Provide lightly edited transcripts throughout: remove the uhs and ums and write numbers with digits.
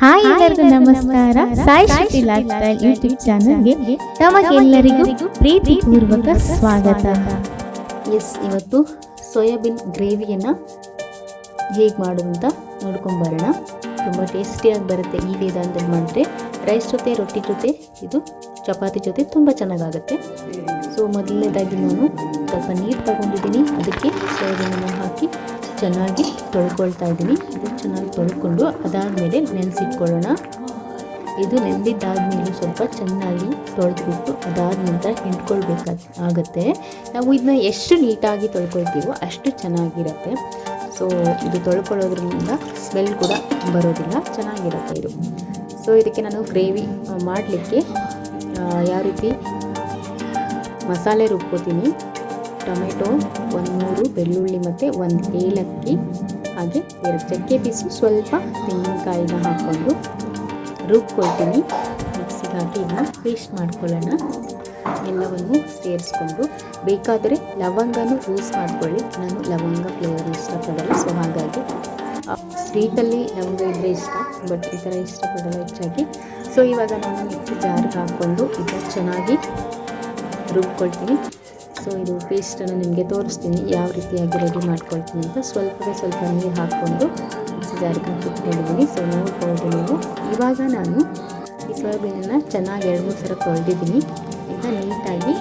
Hi ಎಲ್ಲರಿಗೂ ನಮಸ್ಕಾರ. ಸಾಯಿ ಶಕ್ತಿ life style YouTube ಚಾನಲ್ಗೆ ತಮಗೆಲ್ಲರಿಗೂ ಪ್ರೀತಿಪೂರ್ವಕ ಸ್ವಾಗತ. ಇವತ್ತು ಸೋಯಾಬೀನ್ ಗ್ರೇವಿಯನ್ನು ಹೇಗೆ ಮಾಡೋದು ಅಂತ ನೋಡ್ಕೊಂಬರೋಣ. ತುಂಬ ಟೇಸ್ಟಿಯಾಗಿ ಬರುತ್ತೆ. ಈ ವಿಧಾನದಲ್ಲಿ ಮಾಡಿದ್ರೆ ರೈಸ್ ಜೊತೆ, ರೊಟ್ಟಿ ಜೊತೆ, ಇದು ಚಪಾತಿ ಜೊತೆ ತುಂಬ ಚೆನ್ನಾಗಾಗುತ್ತೆ. ಸೊ ಮೊದಲನೇದಾಗಿ ನಾನು ಸ್ವಲ್ಪ ನೀರು ತಗೊಂಡಿದ್ದೀನಿ. ಅದಕ್ಕೆ ಸೋಯಾಬೀನನ್ನು ಹಾಕಿ ಚೆನ್ನಾಗಿ ತೊಳ್ಕೊಳ್ತಾ ಇದ್ದೀನಿ. ಇದು ಚೆನ್ನಾಗಿ ತೊಳ್ಕೊಂಡು ಅದಾದಮೇಲೆ ನೆನೆಸಿಟ್ಕೊಳ್ಳೋಣ. ಇದು ನೆಂದಿದ್ದಾದಮೇಲೆ ಸ್ವಲ್ಪ ಚೆನ್ನಾಗಿ ತೊಳೆದ್ಬಿಟ್ಟು ಅದಾದ ನಂತರ ಹಿಂಡ್ಕೊಳ್ಬೇಕಾಗುತ್ತೆ. ನಾವು ಇದನ್ನ ಎಷ್ಟು ನೀಟಾಗಿ ತೊಳ್ಕೊಳ್ತೀವೋ ಅಷ್ಟು ಚೆನ್ನಾಗಿರುತ್ತೆ. ಸೊ ಇದು ತೊಳ್ಕೊಳ್ಳೋದ್ರಿಂದ ಸ್ಮೆಲ್ ಕೂಡ ಬರೋದಿಲ್ಲ, ಚೆನ್ನಾಗಿರುತ್ತೆ ಇದು. ಸೊ ಇದಕ್ಕೆ ನಾನು ಗ್ರೇವಿ ಮಾಡಲಿಕ್ಕೆ ಯಾವ ರೀತಿ ಮಸಾಲೆ ರುಬ್ಕೋತೀನಿ. ಟೊಮೆಟೊ, 1-3 ಬೆಳ್ಳುಳ್ಳಿ ಮತ್ತು 1 ಏಲಕ್ಕಿ, ಹಾಗೆ 2 ಚಕ್ಕೆ ಪೀಸು, ಸ್ವಲ್ಪ ತೆಂಗಿನಕಾಯಿನ ಹಾಕ್ಕೊಂಡು ರುಬ್ಕೊಳ್ತೀನಿ. ಮಿಕ್ಸಿಗೆ ಹಾಕಿ ಇದನ್ನ ಪೇಸ್ಟ್ ಮಾಡ್ಕೊಳ್ಳೋಣ. ಎಲ್ಲವನ್ನು ಸೇರಿಸ್ಕೊಂಡು ಬೇಕಾದರೆ ಲವಂಗನೂ ಯೂಸ್ ಮಾಡ್ಕೊಳ್ಳಿ. ನಾನು ಲವಂಗ ಫ್ಲೇವರ್ ಇಷ್ಟಪಡಲ್ಲ, ಸೊ ಹಾಗಾಗಿ ಸ್ವೀಟಲ್ಲಿ ಲವಂಗ ಇದ್ದರೆ ಇಷ್ಟ, ಬಟ್ ಈ ಥರ ಇಷ್ಟಪಡಲ್ಲ ಹೆಚ್ಚಾಗಿ. ಸೊ ಇವಾಗ ನಾನು ಮಿಕ್ಸಿ ಜಾರ್ಗೆ ಹಾಕ್ಕೊಂಡು ಇದನ್ನ ಚೆನ್ನಾಗಿ ರುಬ್ಕೊಳ್ತೀನಿ. ಸೊ ಇದು ಪೇಸ್ಟನ್ನು ನಿಮಗೆ ತೋರಿಸ್ತೀನಿ ಯಾವ ರೀತಿಯಾಗಿ ರೆಡಿ ಮಾಡ್ಕೊಳ್ತೀನಿ ಅಂತ. ಸ್ವಲ್ಪ ನೀರು ಹಾಕ್ಕೊಂಡು ಮಿಕ್ಸಿ ಜಾರ್ಗೆ ಹಾಕಿಟ್ಕೊಂಡಿದ್ದೀನಿ. ಸೊ ನೋಡ್ಬೋದು ನೀವು. ಇವಾಗ ನಾನು ಈ ಸೋಯಾಬೀನನ್ನು ಚೆನ್ನಾಗಿ 2-3 ಸಲ ತೊಳೆದಿದ್ದೀನಿ. ಈಗ ನೀಟಾಗಿ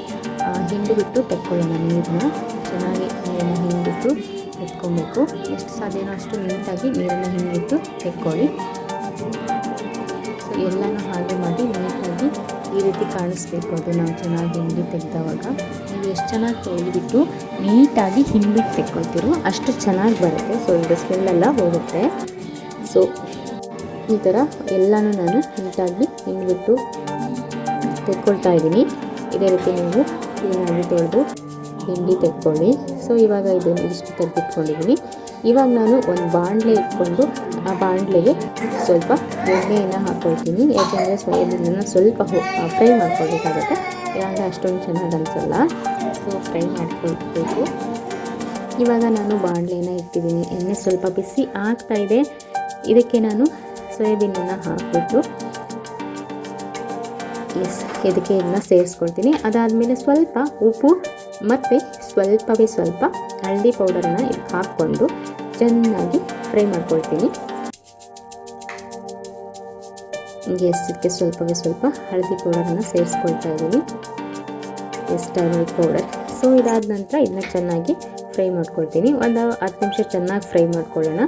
ಹಿಂಡಿಬಿಟ್ಟು ತೆಕ್ಕೊಳ್ಳೋಣ. ನೀರನ್ನ ಚೆನ್ನಾಗಿ ನೀರನ್ನು ಹಿಂಡಿಬಿಟ್ಟು ತೆಕ್ಕೊಬೇಕು. ಎಷ್ಟು ಸಾಧ್ಯನೋ ಅಷ್ಟು ನೀಟಾಗಿ ನೀರನ್ನು ಹಿಂಡಿಬಿಟ್ಟು ತೆಕ್ಕೊಳ್ಳಿ. ಸೊ ಎಲ್ಲನೂ ಹಾಗೆ ಮಾಡಿ ನೀಟಾಗಿ ಈ ರೀತಿ ಕಾಣಿಸ್ಬೇಕು. ಅದು ನಾವು ಚೆನ್ನಾಗಿ ಹಿಂಡಿ ತೆಗೆದವಾಗ ನೀವು ಎಷ್ಟು ಚೆನ್ನಾಗಿ ತೊಳೆದ್ಬಿಟ್ಟು ನೀಟಾಗಿ ಹಿಂಡ್ಬಿಟ್ಟು ತೆಕ್ಕೊಳ್ತೀರೋ ಅಷ್ಟು ಚೆನ್ನಾಗಿ ಬರುತ್ತೆ. ಸೊ ಇದು ಸ್ಮೆಲ್ಲೆಲ್ಲ ಹೋಗುತ್ತೆ. ಸೊ ಈ ಥರ ಎಲ್ಲನೂ ನಾನು ನೀಟಾಗಿ ಹಿಂಡ್ಬಿಟ್ಟು ತೆಕ್ಕೊಳ್ತಾ ಇದ್ದೀನಿ. ಇದೇ ರೀತಿ ನೀವು ಕ್ಲೀನಾಗಿ ತೊಳೆದು ಹಿಂಡಿ ತೆಕ್ಕೊಳ್ಳಿ. ಸೊ ಇವಾಗ ಇದನ್ನು ಇಷ್ಟು ತೆಗೆದಿಟ್ಕೊಂಡಿದ್ದೀನಿ. ಇವಾಗ ನಾನು ಒಂದು ಬಾಣಲೆ ಇಟ್ಕೊಂಡು ಆ ಬಾಣಲೆಗೆ ಸ್ವಲ್ಪ ಎಣ್ಣೆಯನ್ನು ಹಾಕ್ಕೊಳ್ತೀನಿ. ಯಾಕೆಂದರೆ ಸೋಯಾಬೀನನ್ನು ಸ್ವಲ್ಪ ಫ್ರೈ ಮಾಡ್ಕೊಳ್ಬೇಕಾಗುತ್ತೆ. ಇವಾಗ ಅಷ್ಟೊಂದು ಚೆನ್ನಾಗಿ ಅನಿಸಲ್ಲ. ಸೊ ಫ್ರೈ ಮಾಡ್ಕೊಳ್ಬೇಕು. ಇವಾಗ ನಾನು ಬಾಣಲೆನ ಇಟ್ಟಿದ್ದೀನಿ. ಎಣ್ಣೆ ಸ್ವಲ್ಪ ಬಿಸಿ ಆಗ್ತಾಯಿದೆ. ಇದಕ್ಕೆ ನಾನು ಸೋಯಾಬೀನನ್ನು ಹಾಕ್ಬಿಟ್ಟು ಇದಕ್ಕೆ ಇದನ್ನ ಸೇರಿಸ್ಕೊಳ್ತೀನಿ. ಅದಾದಮೇಲೆ ಸ್ವಲ್ಪ ಉಪ್ಪು ಮತ್ತು ಸ್ವಲ್ಪ ಹಳದಿ ಪೌಡರನ್ನು ಇದಕ್ಕೆ ಹಾಕ್ಕೊಂಡು ಚೆನ್ನಾಗಿ ಫ್ರೈ ಮಾಡ್ಕೊಳ್ತೀನಿ. ಇದಕ್ಕೆ ಸ್ವಲ್ಪ ಹಳದಿ ಪೌಡರನ್ನು ಸೇರಿಸ್ಕೊಳ್ತಾ ಇದ್ದೀನಿ. Turmeric powder. ಸೊ ಇದಾದ ನಂತರ ಇದನ್ನ ಚೆನ್ನಾಗಿ ಫ್ರೈ ಮಾಡ್ಕೊಳ್ತೀನಿ. ಒಂದು 10 ನಿಮಿಷ ಚೆನ್ನಾಗಿ ಫ್ರೈ ಮಾಡ್ಕೊಳ್ಳೋಣ.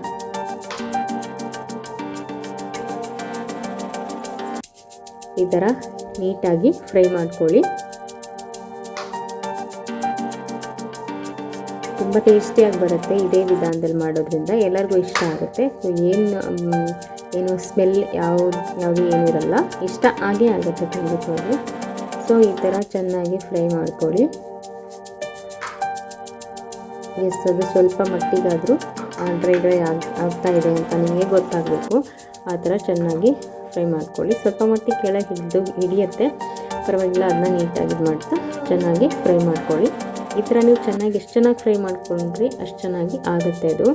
ಈ ಥರ ನೀಟಾಗಿ ಫ್ರೈ ಮಾಡ್ಕೊಳ್ಳಿ. ತುಂಬ ಟೇಸ್ಟಿಯಾಗಿ ಬರುತ್ತೆ. ಇದೇ ವಿಧಾನದಲ್ಲಿ ಮಾಡೋದ್ರಿಂದ ಎಲ್ಲರಿಗೂ ಇಷ್ಟ ಆಗುತ್ತೆ. ಸೊ ಏನು ಸ್ಮೆಲ್ ಯಾವುದು ಏನಿರಲ್ಲ, ಇಷ್ಟ ಆಗೇ ಆಗುತ್ತೆ ಖಂಡಿತವಾಗಿ. ಸೊ ಈ ಥರ ಚೆನ್ನಾಗಿ ಫ್ರೈ ಮಾಡ್ಕೊಳ್ಳಿ. ಅದು ಸ್ವಲ್ಪ ಮಟ್ಟಿಗಾದರೂ ಡ್ರೈ ಆಗ್ತಾ ಇದೆ ಅಂತ ನಿಮಗೆ ಗೊತ್ತಾಗಬೇಕು. ಆ ಥರ ಚೆನ್ನಾಗಿ ಫ್ರೈ ಮಾಡ್ಕೊಳ್ಳಿ. ಸ್ವಲ್ಪ ಮಟ್ಟಿಗೆ ಕೆಳಗೆ ಹಿಡಿಯುತ್ತೆ, ಪರವಾಗಿಲ್ಲ. ಅದನ್ನ ನೀಟಾಗಿ ಮಾಡ್ತಾ ಚೆನ್ನಾಗಿ ಫ್ರೈ ಮಾಡ್ಕೊಳ್ಳಿ. ಈ ಥರ ನೀವು ಎಷ್ಟು ಚೆನ್ನಾಗಿ ಫ್ರೈ ಮಾಡ್ಕೊಂಡ್ರಿ ಅಷ್ಟು ಚೆನ್ನಾಗಿ ಆಗುತ್ತೆ ಅದು.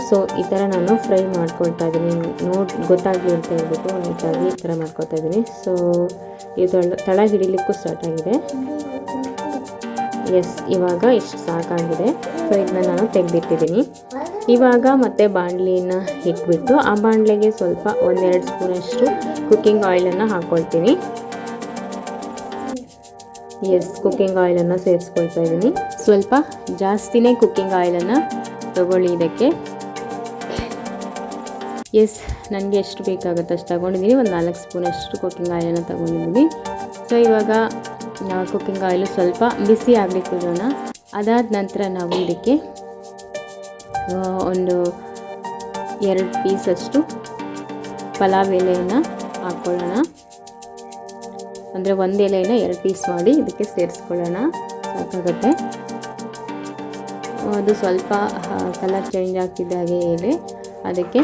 ಸೊ ಈ ಥರ ನಾನು ಫ್ರೈ ಮಾಡ್ಕೊಳ್ತಾ ಇದ್ದೀನಿ. ಗೊತ್ತಾಗಲಿ ಅಂತ ಹೇಳ್ಬಿಟ್ಟು ನೀಟಾಗಿ ಈ ಥರ ಮಾಡ್ಕೊಳ್ತಾ ಇದ್ದೀನಿ. ಸೊ ಇದು ತಳ ಹಿಡಿಲಿಕ್ಕೂ ಸ್ಟಾರ್ಟ್ ಆಗಿದೆ. ಇವಾಗ ಇಷ್ಟು ಸಾಕಾಗಿದೆ. ಸೊ ಇದನ್ನ ನಾನು ತೆಗೆದಿಟ್ಟಿದ್ದೀನಿ. ಇವಾಗ ಮತ್ತೆ ಬಾಣಲಿನ ಇಟ್ಬಿಟ್ಟು ಆ ಬಾಣಲೆಗೆ ಸ್ವಲ್ಪ 1-2 ಸ್ಪೂನಷ್ಟು ಕುಕ್ಕಿಂಗ್ ಆಯಿಲನ್ನು ಹಾಕ್ಕೊಳ್ತೀನಿ. ಕುಕ್ಕಿಂಗ್ ಆಯಿಲನ್ನು ಸೇರಿಸ್ಕೊಳ್ತಾ ಇದ್ದೀನಿ. ಸ್ವಲ್ಪ ಜಾಸ್ತಿನೇ ಕುಕ್ಕಿಂಗ್ ಆಯಿಲನ್ನು ತಗೊಳ್ಳಿ ಇದಕ್ಕೆ. ನನಗೆ ಎಷ್ಟು ಬೇಕಾಗುತ್ತೆ ಅಷ್ಟು ತಗೊಂಡಿದ್ದೀನಿ. ಒಂದು 4 ಸ್ಪೂನಷ್ಟು ಕುಕ್ಕಿಂಗ್ ಆಯಿಲನ್ನು ತಗೊಂಡಿದ್ದೀನಿ. ಸೊ ಇವಾಗ ಕುಕ್ಕಿಂಗ್ ಆಯಿಲು ಸ್ವಲ್ಪ ಬಿಸಿ ಆಗಲಿಕ್ಕೆ ಬಿಡೋಣ. ಅದಾದ ನಂತರ ನಾವು ಇದಕ್ಕೆ ಒಂದು 2 ಪೀಸಷ್ಟು ಪಲಾವ್ ಎಲೆಯನ್ನು ಹಾಕ್ಕೊಳ್ಳೋಣ. ಅಂದರೆ 1 ಎಲೆಯನ್ನು 2 ಪೀಸ್ ಮಾಡಿ ಇದಕ್ಕೆ ಸೇರಿಸ್ಕೊಳ್ಳೋಣ. ಸಾಕಾಗುತ್ತೆ. ಅದು ಸ್ವಲ್ಪ ಕಲರ್ ಚೇಂಜ್ ಆಗ್ತಿದ್ದಾಗೆ ಎಲೆ. ಅದಕ್ಕೆ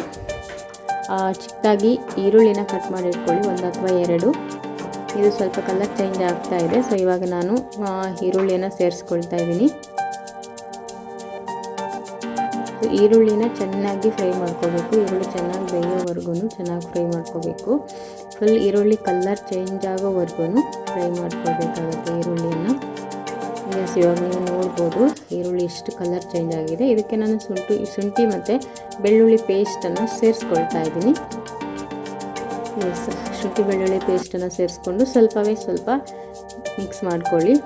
ಚಿಕ್ಕದಾಗಿ ಈರುಳ್ಳಿನ ಕಟ್ ಮಾಡಿ ಇಟ್ಕೊಳ್ಳಿ, 1 ಅಥವಾ 2. ಇದು ಸ್ವಲ್ಪ ಕಲರ್ ಚೇಂಜ್ ಆಗ್ತಾ ಇದೆ. ಸೊ ಇವಾಗ ನಾನು ಈರುಳ್ಳಿಯನ್ನು ಸೇರಿಸ್ಕೊಳ್ತಾ ಇದ್ದೀನಿ. ಸೊ ಈರುಳ್ಳಿನ ಚೆನ್ನಾಗಿ ಫ್ರೈ ಮಾಡ್ಕೋಬೇಕು. ಈರುಳ್ಳಿ ಚೆನ್ನಾಗಿ ಬೇಯೋವರೆಗೂ ಚೆನ್ನಾಗಿ ಫ್ರೈ ಮಾಡ್ಕೋಬೇಕು. ಫುಲ್ ಈರುಳ್ಳಿ ಕಲರ್ ಚೇಂಜ್ ಆಗೋವರೆಗೂ ಫ್ರೈ ಮಾಡ್ಕೊಳ್ಬೇಕಾಗುತ್ತೆ ಈರುಳ್ಳಿಯನ್ನು. ಎಸ್, ಇವಾಗ ನೀವು ನೋಡ್ಬೋದು ಈರುಳ್ಳಿ ಎಷ್ಟು ಕಲರ್ ಚೇಂಜ್ ಆಗಿದೆ. ಇದಕ್ಕೆ ನಾನು ಶುಂಠಿ ಮತ್ತು ಬೆಳ್ಳುಳ್ಳಿ ಪೇಸ್ಟನ್ನು ಸೇರಿಸ್ಕೊಳ್ತಾ ಇದ್ದೀನಿ. ಎಸ್, ಶುಂಠಿ ಬೆಳ್ಳುಳ್ಳಿ ಪೇಸ್ಟನ್ನು ಸೇರಿಸ್ಕೊಂಡು ಸ್ವಲ್ಪ ಮಿಕ್ಸ್ ಮಾಡ್ಕೊಳ್ಳಿ.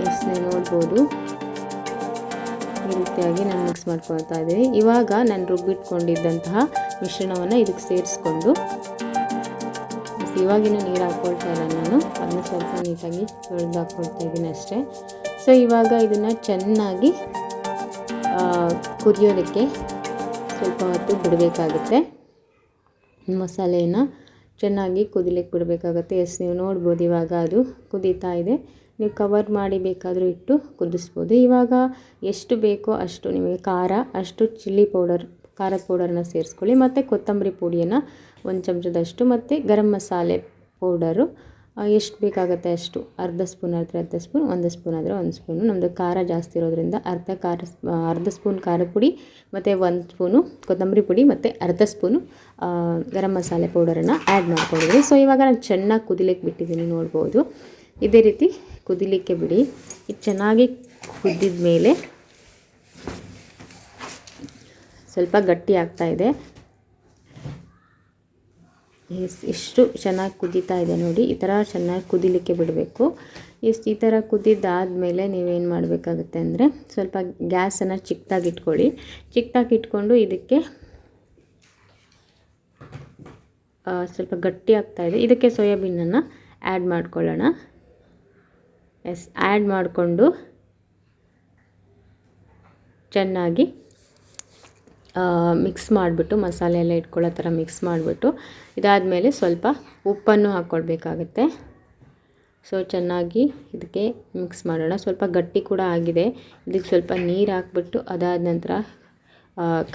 ಎಸ್, ನೀವು ನೋಡ್ಬೋದು ಈ ರೀತಿಯಾಗಿ ನಾನು ಮಿಕ್ಸ್ ಮಾಡ್ಕೊಳ್ತಾ ಇದ್ದೀನಿ. ಇವಾಗ ನಾನು ರುಬ್ಬಿಟ್ಕೊಂಡಿದ್ದಂತಹ ಮಿಶ್ರಣವನ್ನು ಇದಕ್ಕೆ ಸೇರಿಸ್ಕೊಂಡು, ಇವಾಗಿನ ನೀರು ಹಾಕ್ಕೊಳ್ತಾ ಇಲ್ಲ ನಾನು, ಅದನ್ನ ಸ್ವಲ್ಪ ನೀಟಾಗಿ ತೊಳೆದು ಹಾಕ್ಕೊಳ್ತಾ ಇದ್ದೀನಿ ಅಷ್ಟೇ. ಸೊ ಇವಾಗ ಇದನ್ನು ಚೆನ್ನಾಗಿ ಕುದಿಯೋದಕ್ಕೆ ಸ್ವಲ್ಪ ಹೊತ್ತು ಬಿಡಬೇಕಾಗುತ್ತೆ. ಮಸಾಲೆಯನ್ನು ಚೆನ್ನಾಗಿ ಕುದಿಲಿಕ್ಕೆ ಬಿಡಬೇಕಾಗುತ್ತೆ. ಎಸ್, ನೀವು ನೋಡ್ಬೋದು ಇವಾಗ ಅದು ಕುದೀತಾ ಇದೆ. ನೀವು ಕವರ್ ಮಾಡಿ ಬೇಕಾದರೂ ಇಟ್ಟು ಕುದಿಸ್ಬೋದು. ಇವಾಗ ಎಷ್ಟು ಬೇಕೋ ಅಷ್ಟು ನಿಮಗೆ ಖಾರ, ಅಷ್ಟು ಚಿಲ್ಲಿ ಪೌಡರ್, ಖಾರದ ಪೌಡರನ್ನ ಸೇರಿಸ್ಕೊಳ್ಳಿ. ಮತ್ತು ಕೊತ್ತಂಬರಿ ಪುಡಿಯನ್ನು 1 ಚಮಚದಷ್ಟು, ಮತ್ತು ಗರಂ ಮಸಾಲೆ ಪೌಡರು ಎಷ್ಟು ಬೇಕಾಗುತ್ತೆ ಅಷ್ಟು, ಅರ್ಧ ಸ್ಪೂನ್ ಆದರೆ ಅರ್ಧ ಸ್ಪೂನ್, 1 ಸ್ಪೂನ್ ಆದರೆ 1 ಸ್ಪೂನು. ನಮ್ಮದು ಖಾರ ಜಾಸ್ತಿ ಇರೋದ್ರಿಂದ ಅರ್ಧ ಸ್ಪೂನ್ ಖಾರದ ಪುಡಿ ಮತ್ತು 1 ಸ್ಪೂನು ಕೊತ್ತಂಬರಿ ಪುಡಿ ಮತ್ತು ಅರ್ಧ ಸ್ಪೂನು ಗರಂ ಮಸಾಲೆ ಪೌಡರನ್ನು ಆ್ಯಡ್ ಮಾಡ್ಕೊಂಡಿದ್ದೀನಿ. ಸೊ ಇವಾಗ ನಾನು ಚೆನ್ನಾಗಿ ಕುದಿಲಿಕ್ಕೆ ಬಿಟ್ಟಿದ್ದೀನಿ, ನೋಡ್ಬೋದು. ಇದೇ ರೀತಿ ಕುದಿಲಿಕ್ಕೆ ಬಿಡಿ. ಇದು ಚೆನ್ನಾಗಿ ಕುದ್ದಿದ ಮೇಲೆ ಸ್ವಲ್ಪ ಗಟ್ಟಿ ಆಗ್ತಾ ಇದೆ. ಎಷ್ಟು ಚೆನ್ನಾಗಿ ಕುದೀತಾ ಇದೆ ನೋಡಿ. ಈ ಥರ ಚೆನ್ನಾಗಿ ಕುದಿಲಿಕ್ಕೆ ಬಿಡಬೇಕು. ಈ ಥರ ಕುದ್ದಿದ್ದಾದಮೇಲೆ ನೀವೇನು ಮಾಡಬೇಕಾಗುತ್ತೆ ಅಂದರೆ ಸ್ವಲ್ಪ ಗ್ಯಾಸನ್ನು ಚಿಕ್ಕದಾಗಿ ಇಟ್ಕೊಳ್ಳಿ. ಚಿಕ್ಕದಾಗಿ ಇಟ್ಕೊಂಡು ಇದಕ್ಕೆ ಸ್ವಲ್ಪ ಗಟ್ಟಿ ಆಗ್ತಾಯಿದೆ. ಇದಕ್ಕೆ ಸೋಯಾಬೀನನ್ನು ಆ್ಯಡ್ ಮಾಡ್ಕೊಳ್ಳೋಣ. ಎಸ್, ಆ್ಯಡ್ ಮಾಡಿಕೊಂಡು ಚೆನ್ನಾಗಿ ಮಿಕ್ಸ್ ಮಾಡಿಬಿಟ್ಟು, ಮಸಾಲೆ ಎಲ್ಲ ಇಟ್ಕೊಳ್ಳೋ ಥರ ಮಿಕ್ಸ್ ಮಾಡಿಬಿಟ್ಟು, ಇದಾದಮೇಲೆ ಸ್ವಲ್ಪ ಉಪ್ಪನ್ನು ಹಾಕ್ಕೊಳ್ಬೇಕಾಗತ್ತೆ. ಸೊ ಚೆನ್ನಾಗಿ ಇದಕ್ಕೆ ಮಿಕ್ಸ್ ಮಾಡೋಣ. ಸ್ವಲ್ಪ ಗಟ್ಟಿ ಕೂಡ ಆಗಿದೆ. ಇದಕ್ಕೆ ಸ್ವಲ್ಪ ನೀರು ಹಾಕ್ಬಿಟ್ಟು ಅದಾದ ನಂತರ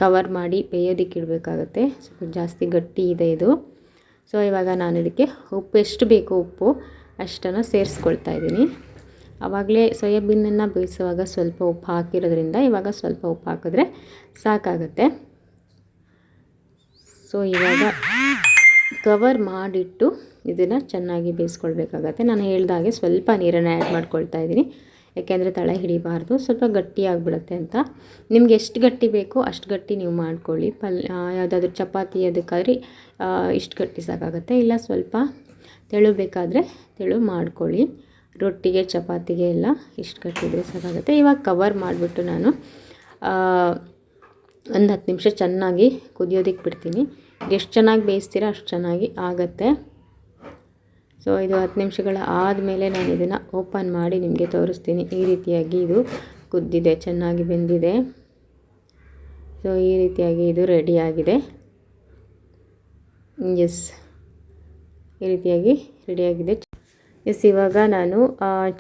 ಕವರ್ ಮಾಡಿ ಬೇಯೋದಕ್ಕೆ ಇಡಬೇಕಾಗತ್ತೆ. ಸ್ವಲ್ಪ ಜಾಸ್ತಿ ಗಟ್ಟಿ ಇದೆ ಇದು. ಸೊ ಇವಾಗ ನಾನು ಇದಕ್ಕೆ ಉಪ್ಪು ಎಷ್ಟು ಬೇಕೋ ಉಪ್ಪು ಅಷ್ಟನ್ನು ಸೇರಿಸ್ಕೊಳ್ತಾ ಇದ್ದೀನಿ. ಆವಾಗಲೇ ಸೋಯಾಬೀನನ್ನು ಬೇಯಿಸುವಾಗ ಸ್ವಲ್ಪ ಉಪ್ಪು ಹಾಕಿರೋದ್ರಿಂದ ಇವಾಗ ಸ್ವಲ್ಪ ಉಪ್ಪು ಹಾಕಿದ್ರೆ ಸಾಕಾಗುತ್ತೆ. ಸೊ ಇವಾಗ ಕವರ್ ಮಾಡಿಟ್ಟು ಇದನ್ನು ಚೆನ್ನಾಗಿ ಬೇಯಿಸ್ಕೊಳ್ಬೇಕಾಗತ್ತೆ. ನಾನು ಹೇಳ್ದಾಗೆ ಸ್ವಲ್ಪ ನೀರನ್ನು ಆ್ಯಡ್ ಮಾಡ್ಕೊಳ್ತಾ ಇದ್ದೀನಿ, ಯಾಕೆಂದರೆ ತಳ ಹಿಡಿಬಾರ್ದು, ಸ್ವಲ್ಪ ಗಟ್ಟಿಯಾಗಿಬಿಡುತ್ತೆ ಅಂತ. ನಿಮ್ಗೆ ಎಷ್ಟು ಗಟ್ಟಿ ಬೇಕೋ ಅಷ್ಟು ಗಟ್ಟಿ ನೀವು ಮಾಡ್ಕೊಳ್ಳಿ. ಯಾವುದಾದ್ರೂ ಚಪಾತಿ ಅದಕ್ಕಾದ್ರೆ ಇಷ್ಟು ಗಟ್ಟಿ ಸಾಕಾಗುತ್ತೆ, ಇಲ್ಲ ಸ್ವಲ್ಪ ತೆಳು ಬೇಕಾದರೆ ತೆಳು ಮಾಡ್ಕೊಳ್ಳಿ. ರೊಟ್ಟಿಗೆ, ಚಪಾತಿಗೆ ಎಲ್ಲ ಇಷ್ಟು ಗಟ್ಟಿದ್ರೆ ಸಾಕಾಗುತ್ತೆ. ಇವಾಗ ಕವರ್ ಮಾಡಿಬಿಟ್ಟು ನಾನು ಒಂದು 10 ನಿಮಿಷ ಚೆನ್ನಾಗಿ ಕುದಿಯೋದಕ್ಕೆ ಬಿಡ್ತೀನಿ. ಎಷ್ಟು ಚೆನ್ನಾಗಿ ಬೇಯಿಸ್ತೀರೋ ಅಷ್ಟು ಚೆನ್ನಾಗಿ ಆಗುತ್ತೆ. ಸೊ ಇದು 10 ನಿಮಿಷಗಳ ಆದಮೇಲೆ ನಾನು ಇದನ್ನು ಓಪನ್ ಮಾಡಿ ನಿಮಗೆ ತೋರಿಸ್ತೀನಿ. ಈ ರೀತಿಯಾಗಿ ಇದು ಕುದ್ದಿದೆ, ಚೆನ್ನಾಗಿ ಬೆಂದಿದೆ. ಸೊ ಈ ರೀತಿಯಾಗಿ ಇದು ರೆಡಿಯಾಗಿದೆ. ಎಸ್, ಈ ರೀತಿಯಾಗಿ ರೆಡಿಯಾಗಿದೆ. ಎಸ್, ಇವಾಗ ನಾನು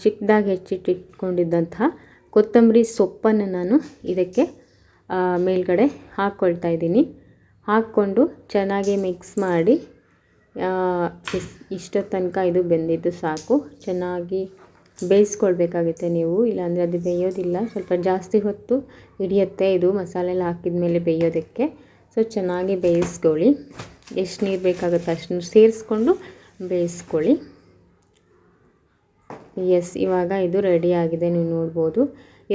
ಚಿಕ್ಕದಾಗಿ ಹೆಚ್ಚಿಟ್ಟಿಟ್ಕೊಂಡಿದ್ದಂತಹ ಕೊತ್ತಂಬರಿ ಸೊಪ್ಪನ್ನು ನಾನು ಇದಕ್ಕೆ ಮೇಲ್ಗಡೆ ಹಾಕ್ಕೊಳ್ತಾ ಇದ್ದೀನಿ. ಹಾಕ್ಕೊಂಡು ಚೆನ್ನಾಗಿ ಮಿಕ್ಸ್ ಮಾಡಿ, ಇಷ್ಟೋ ತನಕ ಇದು ಬೆಂದಿದ್ದು ಸಾಕು. ಚೆನ್ನಾಗಿ ಬೇಯಿಸ್ಕೊಳ್ಬೇಕಾಗುತ್ತೆ ನೀವು, ಇಲ್ಲಾಂದರೆ ಅದು ಬೇಯೋದಿಲ್ಲ. ಸ್ವಲ್ಪ ಜಾಸ್ತಿ ಹೊತ್ತು ಹಿಡಿಯುತ್ತೆ ಇದು ಮಸಾಲೆ ಎಲ್ಲ ಹಾಕಿದ ಮೇಲೆ ಬೇಯೋದಕ್ಕೆ. ಸೊ ಚೆನ್ನಾಗಿ ಬೇಯಿಸ್ಕೊಳ್ಳಿ. ಎಷ್ಟು ನೀರು ಬೇಕಾಗುತ್ತೆ ಅಷ್ಟು ಸೇರಿಸ್ಕೊಂಡು ಬೇಯಿಸ್ಕೊಳ್ಳಿ. ಎಸ್, ಇವಾಗ ಇದು ರೆಡಿಯಾಗಿದೆ, ನೀವು ನೋಡ್ಬೋದು.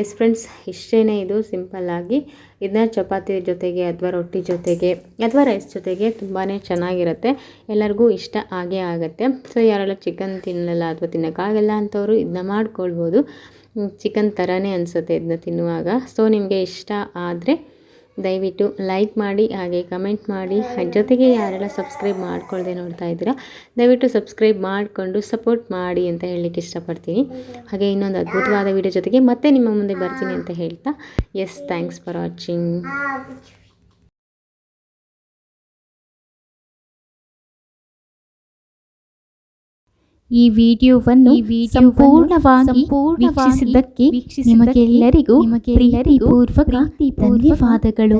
ಎಸ್ ಫ್ರೆಂಡ್ಸ್, ಇಷ್ಟೇ ಇದು ಸಿಂಪಲ್ಲಾಗಿ. ಇದನ್ನ ಚಪಾತಿ ಜೊತೆಗೆ ಅಥವಾ ರೊಟ್ಟಿ ಜೊತೆಗೆ ಅಥವಾ ರೈಸ್ ಜೊತೆಗೆ ತುಂಬಾ ಚೆನ್ನಾಗಿರುತ್ತೆ. ಎಲ್ಲರಿಗೂ ಇಷ್ಟ ಆಗೇ ಆಗುತ್ತೆ. ಸೊ ಯಾರೆಲ್ಲ ಚಿಕನ್ ತಿನ್ನಲ್ಲ ಅಥವಾ ತಿನ್ನೋಕ್ಕಾಗಲ್ಲ ಅಂಥವ್ರು ಇದನ್ನ ಮಾಡ್ಕೊಳ್ಬೋದು. ಚಿಕನ್ ಥರನೇ ಅನಿಸುತ್ತೆ ಇದನ್ನ ತಿನ್ನುವಾಗ. ಸೊ ನಿಮಗೆ ಇಷ್ಟ ಆದರೆ ದಯವಿಟ್ಟು ಲೈಕ್ ಮಾಡಿ, ಹಾಗೆ ಕಮೆಂಟ್ ಮಾಡಿ. ಜೊತೆಗೆ ಯಾರೆಲ್ಲ ಸಬ್ಸ್ಕ್ರೈಬ್ ಮಾಡ್ಕೊಳ್ಳದೆ ನೋಡ್ತಾ ಇದ್ದೀರಾ, ದಯವಿಟ್ಟು ಸಬ್ಸ್ಕ್ರೈಬ್ ಮಾಡಿಕೊಂಡು ಸಪೋರ್ಟ್ ಮಾಡಿ ಅಂತ ಹೇಳಲಿಕ್ಕೆ ಇಷ್ಟಪಡ್ತೀನಿ. ಹಾಗೆ ಇನ್ನೊಂದು ಅದ್ಭುತವಾದ ವಿಡಿಯೋ ಜೊತೆಗೆ ಮತ್ತೆ ನಿಮ್ಮ ಮುಂದೆ ಬರ್ತೀನಿ ಅಂತ ಹೇಳ್ತಾ, ಎಸ್, ಥ್ಯಾಂಕ್ಸ್ ಫಾರ್ ವಾಚಿಂಗ್. ಈ ವಿಡಿಯೋವನ್ನು ಸಂಪೂರ್ಣವಾಗಿ ವೀಕ್ಷಿಸಿದ್ದಕ್ಕೆ ನಿಮಗೆಲ್ಲರಿಗೂ ಪ್ರೀತಿಪೂರ್ವಕ ಧನ್ಯವಾದಗಳು.